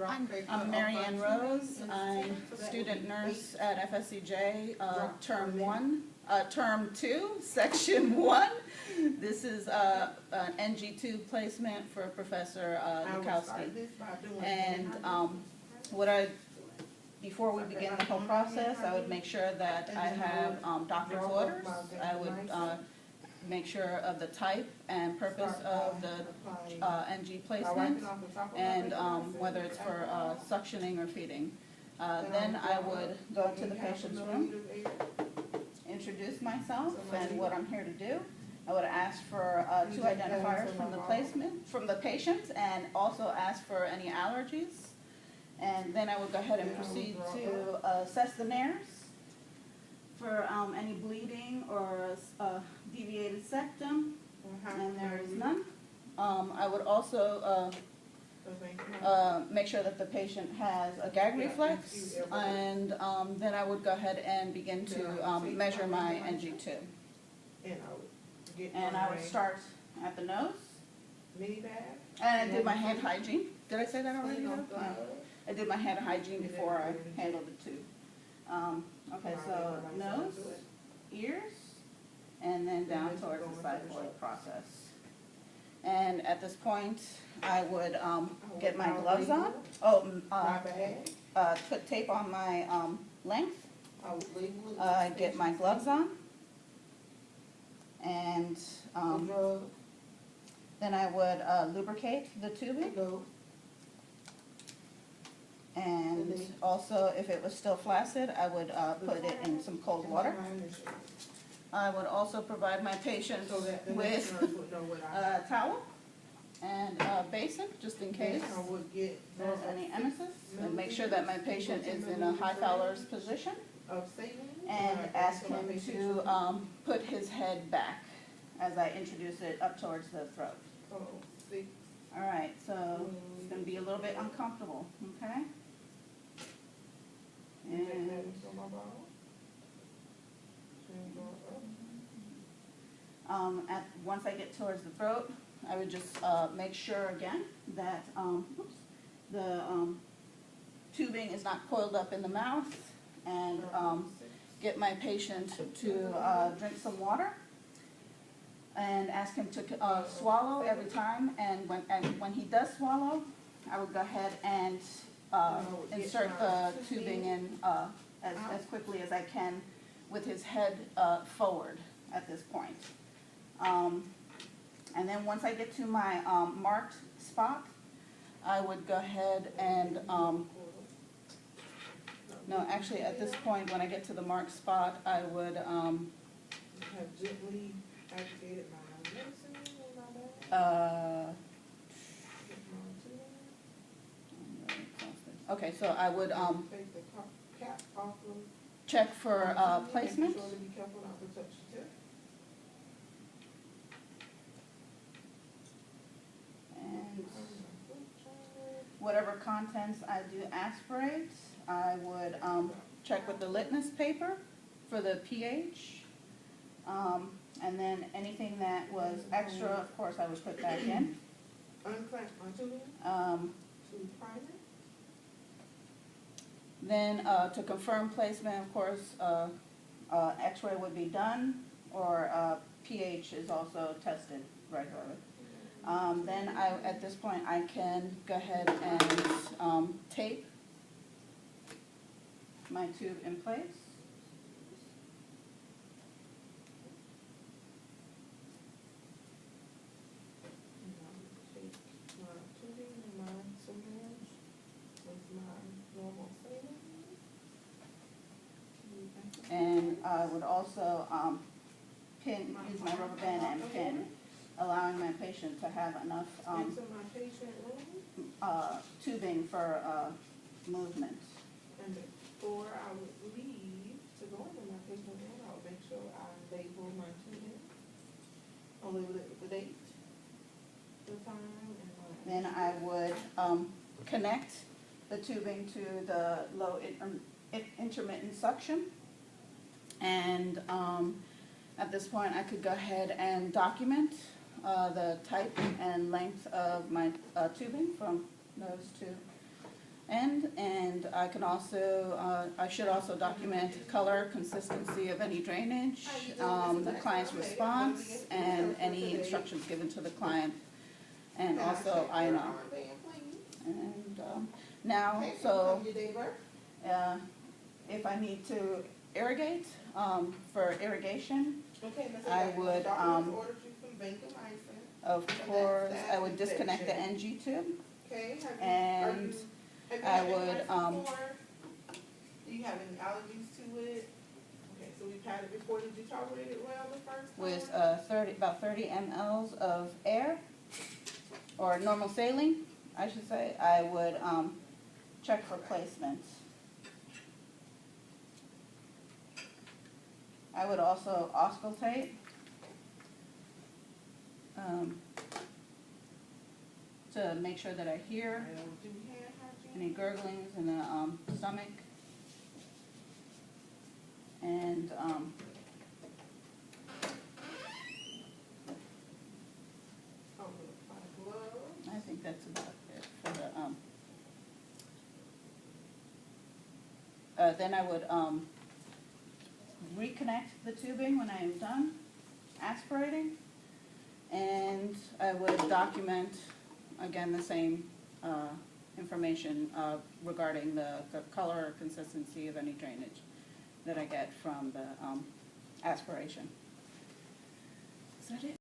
I'm Mary Ann Rose. I'm student nurse at FSCJ, term 2, section 1. This is an NG2 placement for Professor Lukowski. And before we begin the whole process, I would make sure that I have doctor's orders. I would make sure of the type and purpose of the NG placement, and whether it's for suctioning or feeding. Then I would go to the patient's room, introduce myself and what I'm here to do. I would ask for 2 identifiers from the patient, and also ask for any allergies. And then I would go ahead and proceed to assess the nares for any bleeding or deviated septum, and there is none. I would also make sure that the patient has a gag reflex, and then I would go ahead and begin to measure my NG2. And I would start at the nose. And I did my hand hygiene. Did I say that already? I did my hand hygiene before I handled the tube. Okay, so nose, ears, and then down towards the xiphoid process. And at this point, I would get my gloves on. Put tape on my length. Get my gloves on. And then I would lubricate the tubing. And also, if it was still flaccid, I would put it in some cold water. I would also provide my patient with a towel and a basin, just in case there's any emesis, and make sure that my patient is in a high Fowler's position, and ask him to put his head back as I introduce it up towards the throat. All right, so it's going to be a little bit uncomfortable, okay? And once I get towards the throat, I would just make sure again that the tubing is not coiled up in the mouth, and get my patient to drink some water, and ask him to swallow every time. And when he does swallow, I would go ahead and insert the tubing in as quickly as I can, with his head forward at this point. And then once I get to my marked spot, I would go ahead and, no, actually at this point, when I get to the marked spot, I would gently activated my medicine. Okay, so I would Take the cap off of check for placement. Be sure to be careful not to touch the tip. And whatever contents I do aspirate, I would check with the litmus paper for the pH. And then anything that was extra, of course, I would put back in. Unclamp my tubing to prime it. Then to confirm placement, of course, x-ray would be done, or pH is also tested regularly. Then at this point, I can go ahead and tape my tube in place. And I would also use my rubber band and pin, allowing my patient to have enough tubing for movement. And before I would leave to go into my patient room, I would make sure I label my tubing. I'll label it with the date, the time, and Then I would connect the tubing to the low intermittent suction. And at this point, I could go ahead and document the type and length of my tubing from nose to end, and I can also, I should also document color, consistency of any drainage, the client's response, and any instructions given to the client, and also I&R. And now, so if I need to irrigate, for irrigation, Okay, Ms. I Adair, would, doctors ordered you from vancomycin. of course, I would disconnect the NG tube. Okay, And have you I had would, vancomycin before? Do you have any allergies to it? Okay, so we've had it before. Did you tolerate it well the first time? With about 30 mLs of air, or normal saline, I should say, I would check for placement. I would also auscultate to make sure that I hear Do hand hygiene? any gurglings in the stomach. And Oh, we'll apply gloves. I think that's about it for the, then I would, reconnect the tubing when I am done aspirating. And I would document, again, the same, information, regarding the color or consistency of any drainage that I get from the, aspiration. Is that it?